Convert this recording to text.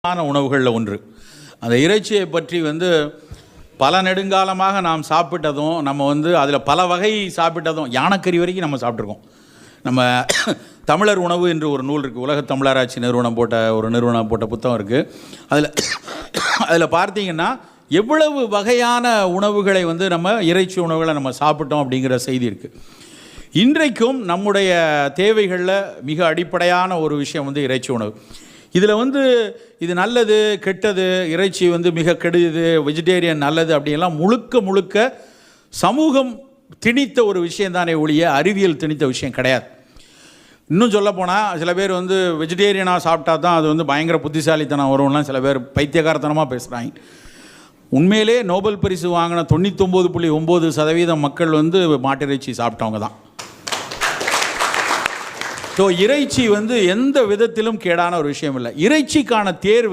உணவுகளில் ஒன்று. அந்த இறைச்சியை பற்றி பல நெடுங்காலமாக நாம் சாப்பிட்டதும், நம்ம அதில் பல வகை சாப்பிட்டதும், யானைக்கறி வரைக்கும் நம்ம சாப்பிட்ருக்கோம். நம்ம தமிழர் உணவு என்று ஒரு நூல் இருக்குது, உலக தமிழராட்சி நிறுவனம் போட்ட புத்தகம் இருக்குது. அதில் பார்த்தீங்கன்னா எவ்வளவு வகையான உணவுகளை நம்ம இறைச்சி உணவுகளை நம்ம சாப்பிட்டோம் அப்படிங்கிற செய்தி இருக்குது. இன்றைக்கும் நம்முடைய தேவைகளில் மிக அடிப்படையான ஒரு விஷயம் இறைச்சி உணவு. இதில் இது நல்லது கெட்டது, இறைச்சி மிக கெடுது, வெஜிடேரியன் நல்லது அப்படியெல்லாம் முழுக்க சமூகம் திணித்த ஒரு விஷயம் தானே ஒழிய அறிவியல் திணித்த விஷயம் கிடையாது. இன்னும் சொல்லப்போனால் சில பேர் வெஜிடேரியனாக சாப்பிட்டா தான் அது பயங்கர புத்திசாலித்தனம் வரும்லாம் சில பேர் பைத்தியகாரத்தனமாக பேசுகிறாங்க. உண்மையிலே நோபல் பரிசு வாங்கின 99.9% மக்கள் மாட்டிறைச்சி சாப்பிட்டவங்க தான். ஸோ இறைச்சி எந்த விதத்திலும் கேடான ஒரு விஷயம் இல்லை. இறைச்சிக்கான தேர்வு